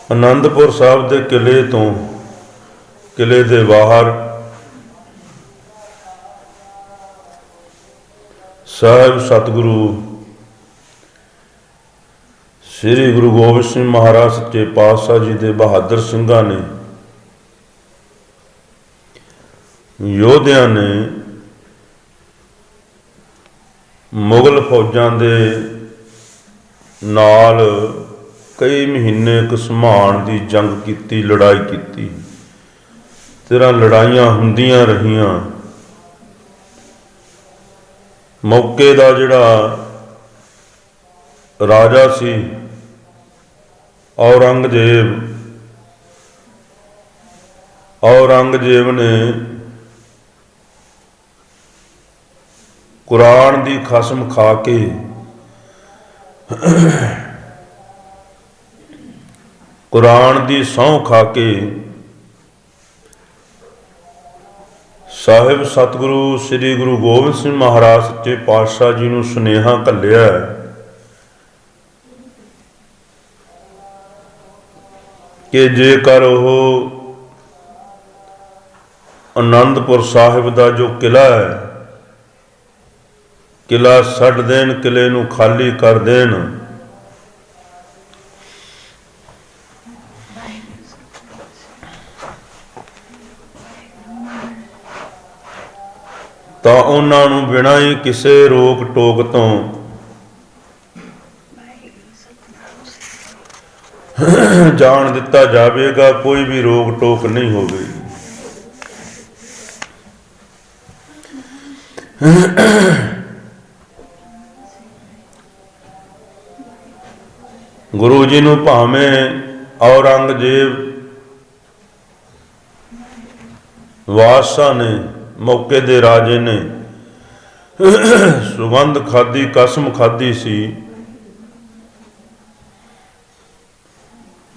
ਆਨੰਦਪੁਰ ਸਾਹਿਬ ਦੇ ਕਿਲੇ ਦੇ ਬਾਹਰ ਸਾਹਿਬ ਸਤਿਗੁਰੂ ਸ੍ਰੀ ਗੁਰੂ ਗੋਬਿੰਦ ਸਿੰਘ ਮਹਾਰਾਜ ਸੱਚੇ ਪਾਤਸ਼ਾਹ ਜੀ ਦੇ ਬਹਾਦਰ ਸਿੰਘਾਂ ਨੇ, ਯੋਧਿਆਂ ਨੇ ਮੁਗਲ ਫੌਜਾਂ ਦੇ ਨਾਲ ਕਈ ਮਹੀਨੇ ਘਸਮਾਣ ਦੀ ਜੰਗ ਕੀਤੀ, ਲੜਾਈ ਕੀਤੀ। 13 ਲੜਾਈਆਂ ਹੁੰਦੀਆਂ ਰਹੀਆਂ। ਮੌਕੇ ਦਾ ਜਿਹੜਾ ਰਾਜਾ ਸੀ ਔਰੰਗਜ਼ੇਬ ਨੇ ਕੁਰਾਨ ਦੀ ਕਸਮ ਖਾ ਕੇ ਕੁਰਾਨ ਦੀ ਸਹੁੰ ਖਾ ਕੇ ਸਾਹਿਬ ਸਤਿਗੁਰੂ ਸ੍ਰੀ ਗੁਰੂ ਗੋਬਿੰਦ ਸਿੰਘ ਮਹਾਰਾਜ ਸੱਚੇ ਪਾਤਸ਼ਾਹ ਜੀ ਨੂੰ ਸੁਨੇਹਾ ਘੱਲਿਆ ਕਿ ਜੇਕਰ ਉਹ ਆਨੰਦਪੁਰ ਸਾਹਿਬ ਦਾ ਜੋ ਕਿਲਾ ਹੈ, ਕਿਲਾ ਛੱਡ ਦੇਣ, ਕਿਲੇ ਨੂੰ ਖਾਲੀ ਕਰ ਦੇਣ, ਤਾਂ ਉਹਨਾਂ ਨੂੰ ਬਿਨਾਂ ਹੀ ਕਿਸੇ ਰੋਕ ਟੋਕ ਤੋਂ ਜਾਣ ਦਿੱਤਾ ਜਾਵੇਗਾ। ਕੋਈ ਵੀ ਰੋਕ ਟੋਕ ਨਹੀਂ ਹੋਵੇਗੀ। ਗੁਰੂ ਜੀ ਨੂੰ ਭਾਵੇਂ ਔਰੰਗਜ਼ੇਬ ਬਾਦਸ਼ਾਹ ਨੇ, ਮੌਕੇ ਦੇ ਰਾਜੇ ਨੇ ਸੁਗੰਧ ਖਾਧੀ, ਕਸਮ ਖਾਧੀ ਸੀ,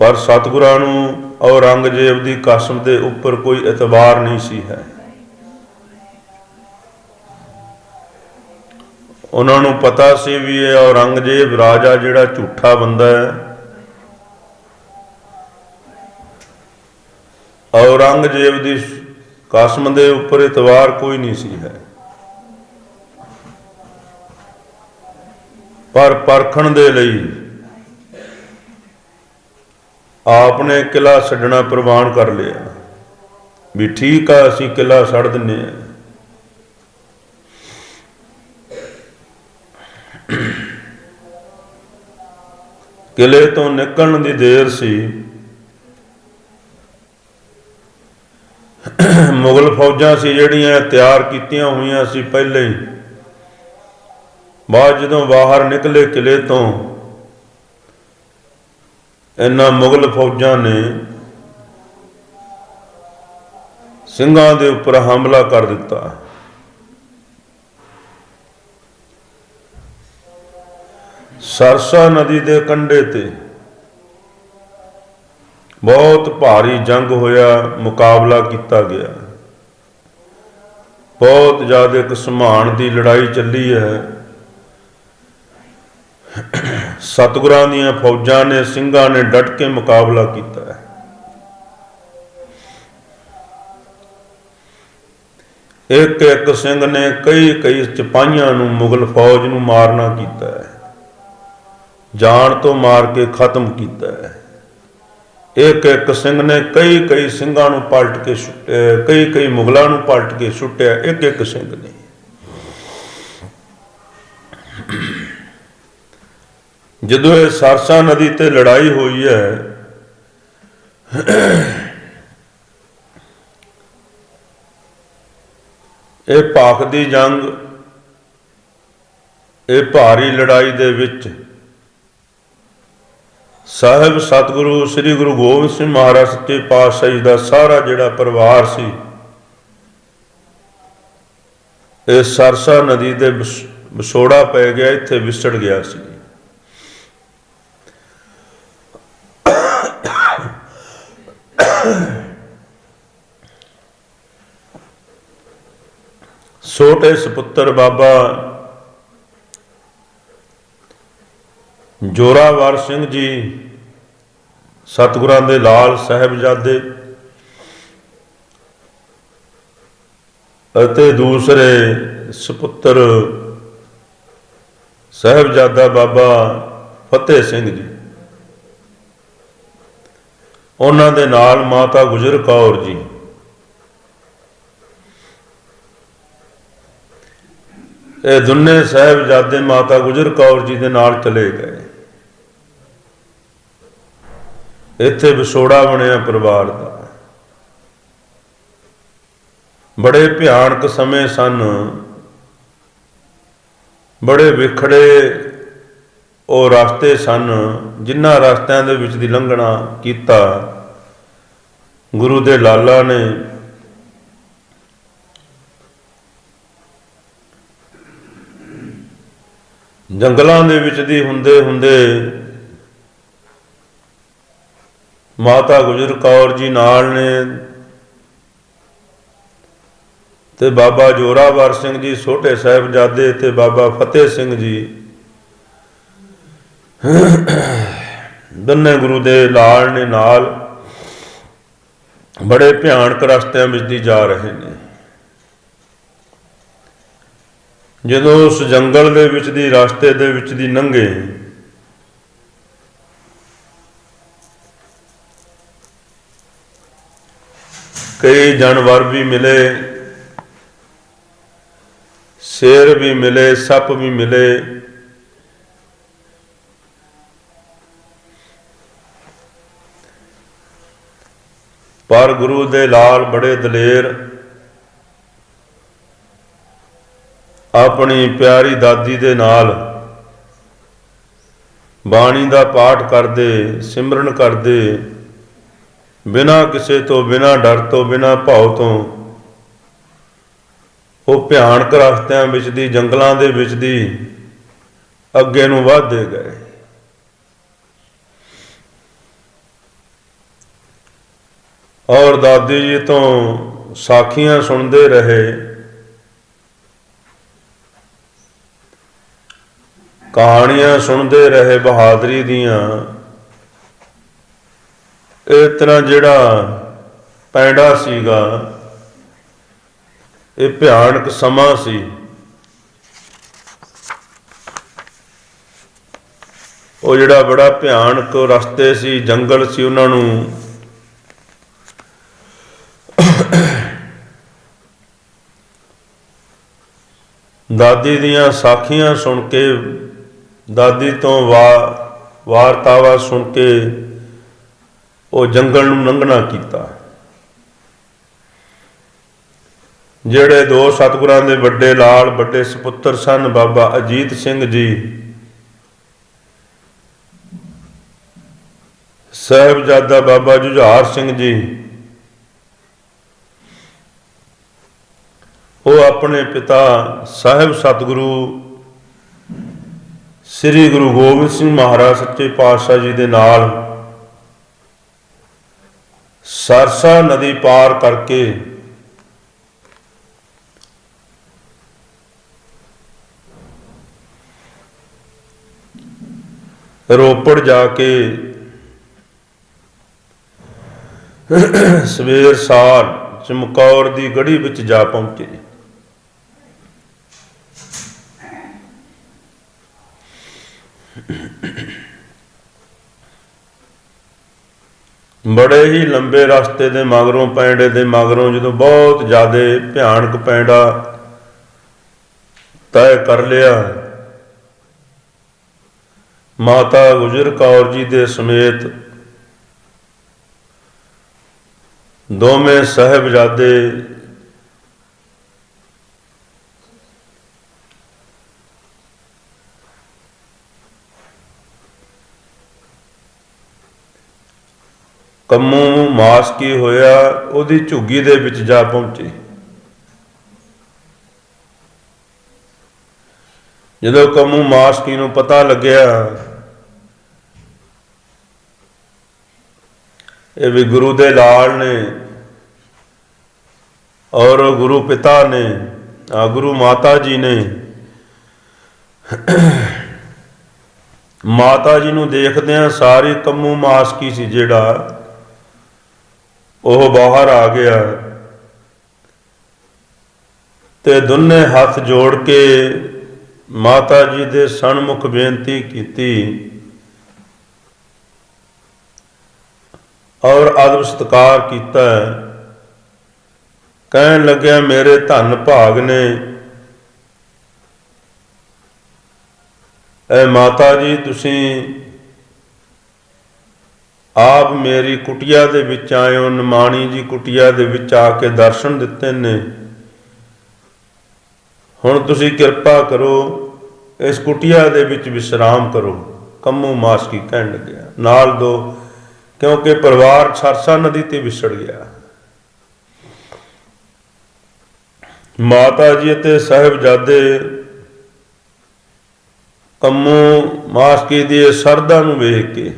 ਪਰ ਸਤਿਗੁਰਾਂ ਨੂੰ ਔਰੰਗਜ਼ੇਬ ਦੀ ਕਸਮ ਦੇ ਉੱਪਰ ਕੋਈ ਇਤਬਾਰ ਨਹੀਂ ਸੀ ਹੈ। ਉਹਨਾਂ ਨੂੰ ਪਤਾ ਸੀ ਵੀ ਇਹ ਔਰੰਗਜ਼ੇਬ ਰਾਜਾ ਜਿਹੜਾ ਝੂਠਾ ਬੰਦਾ ਹੈ। ਔਰੰਗਜ਼ੇਬ ਦੀ ਕਸਮ ਦੇ ਉੱਪਰ ਇਤਬਾਰ ਕੋਈ ਨਹੀਂ ਸੀ ਹੈ। ਪਰ ਪਰਖਣ ਦੇ ਲਈ ਆਪ ਨੇ ਕਿਲਾ ਛੱਡਣਾ ਪ੍ਰਵਾਨ ਕਰ ਲਿਆ ਵੀ ਠੀਕ ਆ, ਅਸੀਂ ਕਿਲਾ ਛੱਡ ਦਿੰਦੇ ਹਾਂ। ਕਿਲੇ ਤੋਂ ਨਿਕਲਣ ਦੀ ਦੇਰ ਸੀ। ਮੁਗਲ ਫੌਜਾਂ ਸੀ ਜਿਹੜੀਆਂ ਤਿਆਰ ਕੀਤੀਆਂ ਹੋਈਆਂ ਸੀ ਪਹਿਲੇ ਹੀ। ਬਾਅਦ ਜਦੋਂ ਬਾਹਰ ਨਿਕਲੇ ਕਿਲੇ ਤੋਂ, ਇਹਨਾਂ ਮੁਗਲ ਫੌਜਾਂ ਨੇ ਸਿੰਘਾਂ ਦੇ ਉੱਪਰ ਹਮਲਾ ਕਰ ਦਿੱਤਾ। ਸਰਸਾ ਨਦੀ ਦੇ ਕੰਢੇ ਤੇ ਬਹੁਤ ਭਾਰੀ ਜੰਗ ਹੋਇਆ, ਮੁਕਾਬਲਾ ਕੀਤਾ ਗਿਆ। ਬਹੁਤ ਜ਼ਿਆਦਾ ਘਸਮਾਣ ਦੀ ਲੜਾਈ ਚੱਲੀ ਹੈ। ਸਤਿਗੁਰਾਂ ਦੀਆਂ ਫੌਜਾਂ ਨੇ, ਸਿੰਘਾਂ ਨੇ ਡਟ ਕੇ ਮੁਕਾਬਲਾ ਕੀਤਾ ਹੈ। ਇੱਕ ਇੱਕ ਸਿੰਘ ਨੇ ਕਈ ਸਿਪਾਹੀਆਂ ਨੂੰ, ਮੁਗਲ ਫੌਜ ਨੂੰ ਮਾਰਨਾ ਕੀਤਾ ਹੈ, ਜਾਨ ਤੋਂ ਮਾਰ ਕੇ ਖਤਮ ਕੀਤਾ ਹੈ। ਇੱਕ ਇੱਕ ਸਿੰਘ ਨੇ ਕਈ ਸਿੰਘਾਂ ਨੂੰ ਪਲਟ ਕੇ ਸੁੱਟਿਆ, ਕਈ ਮੁਗਲਾਂ ਨੂੰ ਪਲਟ ਕੇ ਸੁੱਟਿਆ, ਇੱਕ ਇੱਕ ਸਿੰਘ ਨੇ। ਜਦੋਂ ਇਹ ਸਰਸਾ ਨਦੀ ਤੇ ਲੜਾਈ ਹੋਈ ਹੈ, ਇਹ ਭਾਖ ਦੀ ਜੰਗ, ਇਹ ਭਾਰੀ ਲੜਾਈ ਦੇ ਵਿੱਚ ਸਾਹਿਬ ਸਤਿਗੁਰੂ ਸ੍ਰੀ ਗੁਰੂ ਗੋਬਿੰਦ ਸਿੰਘ ਮਹਾਰਾਜ ਸੱਚੇ ਪਾਤਸ਼ਾਹ ਜੀ ਦਾ ਸਾਰਾ ਜਿਹੜਾ ਪਰਿਵਾਰ ਸੀ, ਇਹ ਸਰਸਾ ਨਦੀ ਦੇ ਵਿਛੋੜਾ ਪੈ ਗਿਆ, ਇੱਥੇ ਵਿਛੜ ਗਿਆ ਸੀ। ਛੋਟੇ ਸਪੁੱਤਰ ਬਾਬਾ ਜ਼ੋਰਾਵਰ ਸਿੰਘ ਜੀ ਸਤਿਗੁਰਾਂ ਦੇ ਲਾਲ ਸਾਹਿਬਜ਼ਾਦੇ ਅਤੇ ਦੂਸਰੇ ਸੁਪੁੱਤਰ ਸਾਹਿਬਜ਼ਾਦਾ ਬਾਬਾ ਫਤਿਹ ਸਿੰਘ ਜੀ, ਉਹਨਾਂ ਦੇ ਨਾਲ ਮਾਤਾ ਗੁਜਰ ਕੌਰ ਜੀ। ਇਹ ਦੋਨੇ ਸਾਹਿਬਜ਼ਾਦੇ ਮਾਤਾ ਗੁਜਰ ਕੌਰ ਜੀ ਦੇ ਨਾਲ ਚਲੇ ਗਏ। ਇੱਥੇ ਵਿਛੋੜਾ ਬਣਿਆ ਪਰਿਵਾਰ ਦਾ। ਬੜੇ ਭਿਆਨਕ ਸਮੇਂ ਸਨ, ਬੜੇ ਵਿਖੜੇ ਉਹ ਰਸਤੇ ਸਨ, ਜਿਨ੍ਹਾਂ ਰਸਤਿਆਂ ਦੇ ਵਿੱਚ ਦੀ ਲੰਘਣਾ ਕੀਤਾ ਗੁਰੂ ਦੇ ਲਾਲਾ ਨੇ। ਜੰਗਲਾਂ ਦੇ ਵਿੱਚ ਦੀ ਹੁੰਦੇ ਹੁੰਦੇ ਮਾਤਾ ਗੁਜਰ ਕੌਰ ਜੀ ਨਾਲ ਨੇ ਤੇ ਬਾਬਾ ਜੋਰਾਵਰ ਸਿੰਘ ਜੀ ਛੋਟੇ ਸਾਹਿਬਜ਼ਾਦੇ ਤੇ ਬਾਬਾ ਫਤਿਹ ਸਿੰਘ ਜੀ ਦੋਨੇ ਗੁਰੂ ਦੇ ਲਾਲ ਨੇ ਨਾਲ ਬੜੇ ਭਿਆਨਕ ਰਸਤਿਆਂ ਵਿੱਚ ਦੀ ਜਾ ਰਹੇ ਨੇ। ਜਦੋਂ ਉਸ ਜੰਗਲ ਦੇ ਵਿੱਚ ਦੀ ਰਸਤੇ ਦੇ ਵਿੱਚ ਦੀ ਲੰਘੇ, ਕਈ ਜਾਨਵਰ ਵੀ ਮਿਲੇ, ਸ਼ੇਰ ਵੀ ਮਿਲੇ, ਸੱਪ ਵੀ ਮਿਲੇ। ਪਰ ਗੁਰੂ ਦੇ ਲਾਲ ਬੜੇ ਦਲੇਰ ਆਪਣੀ ਪਿਆਰੀ ਦਾਦੀ ਦੇ ਨਾਲ ਬਾਣੀ ਦਾ ਪਾਠ ਕਰਦੇ, ਸਿਮਰਨ ਕਰਦੇ, ਬਿਨਾਂ ਕਿਸੇ ਤੋਂ, ਬਿਨਾਂ ਡਰ ਤੋਂ, ਬਿਨਾਂ ਭਾਵ ਤੋਂ ਉਹ ਭਿਆਨਕ ਰਸਤਿਆਂ ਵਿੱਚ ਦੀ, ਜੰਗਲਾਂ ਦੇ ਵਿੱਚ ਦੀ ਅੱਗੇ ਨੂੰ ਵਧਦੇ ਗਏ। ਔਰ ਦਾਦੀ ਜੀ ਤੋਂ ਸਾਖੀਆਂ ਸੁਣਦੇ ਰਹੇ, ਕਹਾਣੀਆਂ ਸੁਣਦੇ ਰਹੇ ਬਹਾਦਰੀ ਦੀਆਂ। ਇਸ ਤਰ੍ਹਾਂ ਜਿਹੜਾ ਪੈਂਡਾ ਸੀਗਾ, ਇਹ ਭਿਆਨਕ ਸਮਾਂ ਸੀ। ਉਹ ਜਿਹੜਾ ਬੜਾ ਭਿਆਨਕ ਰਸਤੇ ਸੀ, ਜੰਗਲ ਸੀ, ਉਹਨਾਂ ਨੂੰ ਦਾਦੀ ਦੀਆਂ ਸਾਖੀਆਂ ਸੁਣ ਕੇ, ਦਾਦੀ ਤੋਂ ਵਾਰਤਾਵਾਂ ਸੁਣ ਕੇ ਉਹ ਜੰਗਲ ਨੂੰ ਲੰਘਣਾ ਕੀਤਾ। ਜਿਹੜੇ ਦੋ ਸਤਿਗੁਰਾਂ ਦੇ ਵੱਡੇ ਲਾਲ, ਵੱਡੇ ਸੁਪੁੱਤਰ ਸਨ, ਬਾਬਾ ਅਜੀਤ ਸਿੰਘ ਜੀ, ਸਾਹਿਬਜ਼ਾਦਾ ਬਾਬਾ ਜੁਝਾਰ ਸਿੰਘ ਜੀ, ਉਹ ਆਪਣੇ ਪਿਤਾ ਸਾਹਿਬ ਸਤਿਗੁਰੂ ਸ੍ਰੀ ਗੁਰੂ ਗੋਬਿੰਦ ਸਿੰਘ ਮਹਾਰਾਜ ਸੱਚੇ ਪਾਤਸ਼ਾਹ ਜੀ ਦੇ ਨਾਲ ਸਰਸਾ ਨਦੀ ਪਾਰ ਕਰਕੇ ਰੋਪੜ ਜਾ ਕੇ ਸਵੇਰ ਸਾਰ ਚਮਕੌਰ ਦੀ ਗੜੀ ਵਿੱਚ ਜਾ ਪਹੁੰਚੇ। ਬੜੇ ਹੀ ਲੰਬੇ ਰਸਤੇ ਦੇ ਮਗਰੋਂ, ਪੈਂਡੇ ਦੇ ਮਗਰੋਂ, ਜਦੋਂ ਬਹੁਤ ਜ਼ਿਆਦਾ ਭਿਆਨਕ ਪੈਂਡਾ ਤੈਅ ਕਰ ਲਿਆ, ਮਾਤਾ ਗੁਜਰ ਕੌਰ ਜੀ ਦੇ ਸਮੇਤ ਦੋਵੇਂ ਸਾਹਿਬਜ਼ਾਦੇ ਕੰਮੂ ਮਾਸ ਕੀ ਹੋਇਆ, ਉਹਦੀ ਝੁੱਗੀ ਦੇ ਵਿੱਚ ਜਾ ਪਹੁੰਚੇ। ਜਦੋਂ ਕੰਮੂ ਮਾਸਕੀ ਨੂੰ ਪਤਾ ਲੱਗਿਆ ਇਹ ਵੀ ਗੁਰੂ ਦੇ ਲਾਲ ਨੇ ਔਰ ਗੁਰੂ ਪਿਤਾ ਨੇ, ਗੁਰੂ ਮਾਤਾ ਜੀ ਨੇ ਮਾਤਾ ਜੀ ਨੂੰ ਦੇਖਦਿਆਂ ਸਾਰੀ ਕੰਮੂ ਮਾਸਕੀ ਸੀ ਜਿਹੜਾ ਉਹ ਬਾਹਰ ਆ ਗਿਆ ਤੇ ਦੋਨੇ ਹੱਥ ਜੋੜ ਕੇ ਮਾਤਾ ਜੀ ਦੇ ਸਨਮੁਖ ਬੇਨਤੀ ਕੀਤੀ ਔਰ ਅਦਬ ਸਤਿਕਾਰ ਕੀਤਾ। ਕਹਿਣ ਲੱਗਿਆ ਮੇਰੇ ਧਨ ਭਾਗ ਨੇ, ਐ ਮਾਤਾ ਜੀ ਤੁਸੀਂ ਆਪ ਮੇਰੀ ਕੁਟੀਆ ਦੇ ਵਿੱਚ ਆਏ ਹੋ, ਨਿਮਾਣੀ ਜੀ ਕੁਟੀਆ ਦੇ ਵਿੱਚ ਆ ਕੇ ਦਰਸ਼ਨ ਦਿੱਤੇ ਨੇ। ਹੁਣ ਤੁਸੀਂ ਕਿਰਪਾ ਕਰੋ ਇਸ ਕੁਟੀਆ ਦੇ ਵਿੱਚ ਵਿਸ਼ਰਾਮ ਕਰੋ। ਕੰਮੂ ਮਾਸਕੀ ਕਹਿਣ ਲੱਗਿਆ ਨਾਲ ਦੋ, ਕਿਉਂਕਿ ਪਰਿਵਾਰ ਸਰਸਾ ਨਦੀ ਤੇ ਵਿਛੜ ਗਿਆ। ਮਾਤਾ ਜੀ ਅਤੇ ਸਾਹਿਬਜ਼ਾਦੇ ਕੰਮੂ ਮਾਸਕੀ ਦੀ ਸ਼ਰਧਾ ਨੂੰ ਵੇਖ ਕੇ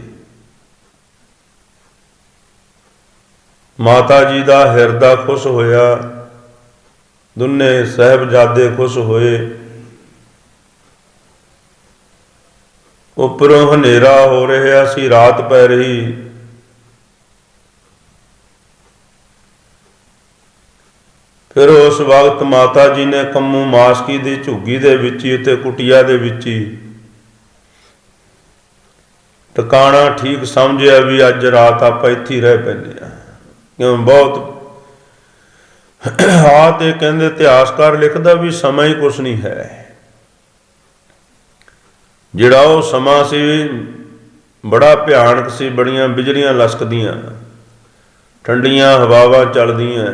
ਮਾਤਾ ਜੀ ਦਾ ਹਿਰਦਾ ਖੁਸ਼ ਹੋਇਆ, ਦੋਨੇ ਸਾਹਿਬਜ਼ਾਦੇ ਖੁਸ਼ ਹੋਏ। ਉੱਪਰੋਂ ਹਨੇਰਾ ਹੋ ਰਿਹਾ ਸੀ, ਰਾਤ ਪੈ ਰਹੀ। ਫਿਰ ਉਸ ਵਕਤ ਮਾਤਾ ਜੀ ਨੇ ਕੰਮੂ ਮਾਸਕੀ ਦੀ ਝੁੱਗੀ ਦੇ ਵਿੱਚ ਹੀ ਅਤੇ ਕੁਟੀਆ ਦੇ ਵਿੱਚ ਹੀ ਟਿਕਾਣਾ ਠੀਕ ਸਮਝਿਆ ਵੀ ਅੱਜ ਰਾਤ ਆਪਾਂ ਇੱਥੇ ਹੀ ਰਹਿ ਪੈਂਦੇ ਹਾਂ। ਕਿਉਂ ਬਹੁਤ ਤੇ ਕਹਿੰਦੇ ਇਤਿਹਾਸਕਾਰ ਲਿਖਦਾ ਵੀ ਸਮਾਂ ਹੀ ਕੁਛ ਨਹੀਂ ਹੈ। ਜਿਹੜਾ ਉਹ ਸਮਾਂ ਸੀ ਬੜਾ ਭਿਆਨਕ ਸੀ, ਬੜੀਆਂ ਬਿਜਲੀਆਂ ਲਸਕਦੀਆਂ, ਠੰਡੀਆਂ ਹਵਾਵਾਂ ਚੱਲਦੀਆਂ,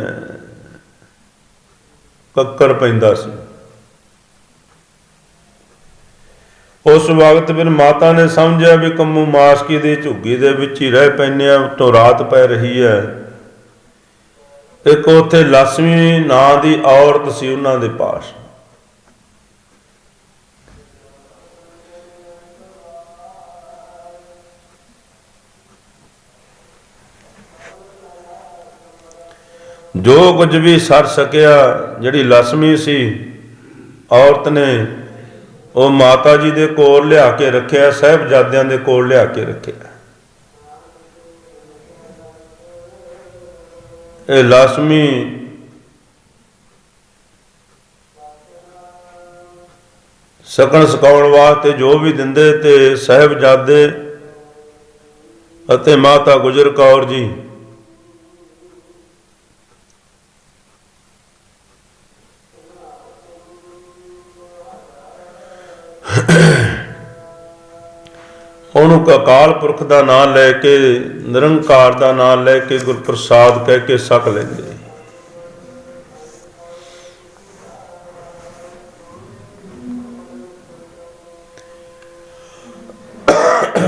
ਕੱਕਰ ਪੈਂਦਾ ਸੀ। ਉਸ ਵਕਤ ਫਿਰ ਮਾਤਾ ਨੇ ਸਮਝਿਆ ਵੀ ਕੰਮੂ ਮਾਸਕੀ ਦੀ ਝੁੱਗੀ ਦੇ ਵਿੱਚ ਹੀ ਰਹਿ ਪੈਂਦੇ ਆ, ਉੱਤੋਂ ਰਾਤ ਪੈ ਰਹੀ ਹੈ। ਇੱਕ ਉੱਥੇ ਲక్ష్ਮੀ ਨਾਂ ਦੀ ਔਰਤ ਸੀ ਉਹਨਾਂ ਦੇ ਪਾਸ। ਜੋ ਕੁਝ ਵੀ ਸਰ ਸਕਿਆ, ਜਿਹੜੀ ਲక్ష్ਮੀ ਸੀ ਔਰਤ ਨੇ ਉਹ ਮਾਤਾ ਜੀ ਦੇ ਕੋਲ ਲਿਆ ਕੇ ਰੱਖਿਆ, ਸਾਹਿਬਜ਼ਾਦਿਆਂ ਦੇ ਕੋਲ ਲਿਆ ਕੇ ਰੱਖਿਆ। ਇਹ ਲక్ష్ਮੀ ਸਕਣ ਸਕਾਉਣ ਵਾਸਤੇ ਜੋ ਵੀ ਦਿੰਦੇ ਤੇ ਸਾਹਿਬਜ਼ਾਦੇ ਅਤੇ ਮਾਤਾ ਗੁਜਰ ਕੌਰ ਜੀ ਉਹਨੂੰ ਅਕਾਲ ਪੁਰਖ ਦਾ ਨਾਮ ਲੈ ਕੇ, ਨਿਰੰਕਾਰ ਦਾ ਨਾਮ ਲੈ ਕੇ, ਗੁਰਪ੍ਰਸਾਦ ਕਹਿ ਕੇ ਛਕ ਲੈਂਦੇ।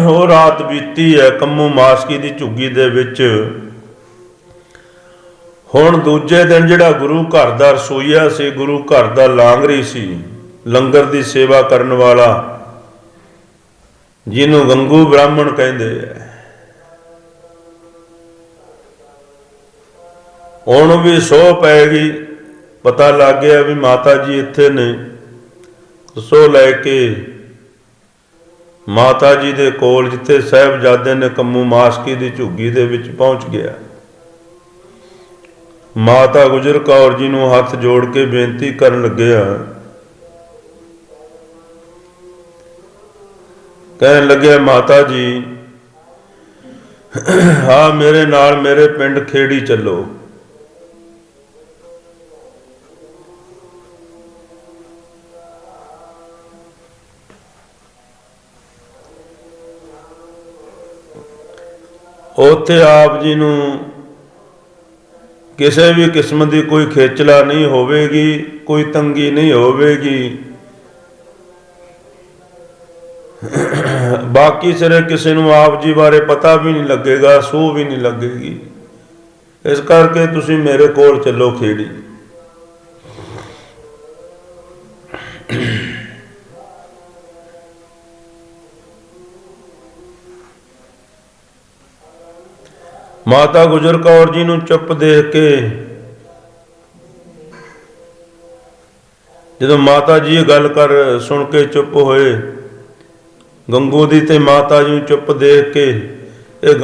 ਉਹ ਰਾਤ ਬੀਤੀ ਹੈ ਕੰਮੂ ਮਾਸਕੀ ਦੀ ਝੁੱਗੀ ਦੇ ਵਿੱਚ। ਹੁਣ ਦੂਜੇ ਦਿਨ ਜਿਹੜਾ ਗੁਰੂ ਘਰ ਦਾ ਰਸੋਈਆ ਸੀ, ਗੁਰੂ ਘਰ ਦਾ ਲਾਂਗਰੀ ਸੀ, ਲੰਗਰ ਦੀ ਸੇਵਾ ਕਰਨ ਵਾਲਾ, ਜਿਹਨੂੰ ਗੰਗੂ ਬ੍ਰਾਹਮਣ ਕਹਿੰਦੇ ਆ, ਉਹਨੂੰ ਵੀ ਸੋਹ ਪੈ ਗਈ। ਪਤਾ ਲੱਗ ਗਿਆ ਵੀ ਮਾਤਾ ਜੀ ਇੱਥੇ ਨੇ। ਸੋਹ ਲੈ ਕੇ ਮਾਤਾ ਜੀ ਦੇ ਕੋਲ, ਜਿੱਥੇ ਸਾਹਿਬਜ਼ਾਦੇ ਨੇ ਕੰਮੂ ਮਾਸਕੀ ਦੀ ਝੁੱਗੀ ਦੇ ਵਿੱਚ ਪਹੁੰਚ ਗਿਆ। ਮਾਤਾ ਗੁਜਰ ਕੌਰ ਜੀ ਨੂੰ ਹੱਥ ਜੋੜ ਕੇ ਬੇਨਤੀ ਕਰਨ ਲੱਗਿਆ। ਕਹਿਣ ਲੱਗਿਆ ਮਾਤਾ ਜੀ ਹਾਂ ਮੇਰੇ ਨਾਲ ਮੇਰੇ ਪਿੰਡ ਖੇੜੀ ਚੱਲੋ। ਉੱਥੇ ਆਪ ਜੀ ਨੂੰ ਕਿਸੇ ਵੀ ਕਿਸਮ ਦੀ ਕੋਈ ਖੇਚਲਾ ਨਹੀਂ ਹੋਵੇਗੀ, ਕੋਈ ਤੰਗੀ ਨਹੀਂ ਹੋਵੇਗੀ। ਬਾਕੀ ਸਿਰੇ ਕਿਸੇ ਨੂੰ ਆਪ ਜੀ ਬਾਰੇ ਪਤਾ ਵੀ ਨਹੀਂ ਲੱਗੇਗਾ, ਸੂਹ ਵੀ ਨਹੀਂ ਲੱਗੇਗੀ। ਇਸ ਕਰਕੇ ਤੁਸੀਂ ਮੇਰੇ ਕੋਲ ਚੱਲੋ ਖੇੜੀ। ਮਾਤਾ ਗੁਜਰ ਕੌਰ ਜੀ ਨੂੰ ਚੁੱਪ ਦੇਖ ਕੇ, ਜਦੋਂ ਮਾਤਾ ਜੀ ਇਹ ਗੱਲ ਸੁਣ ਕੇ ਚੁੱਪ ਹੋਏ, ਗੰਗੂ ਦੀ ਤੇ ਮਾਤਾ ਜੀ ਨੂੰ ਚੁੱਪ ਦੇਖ ਕੇ ਇਹ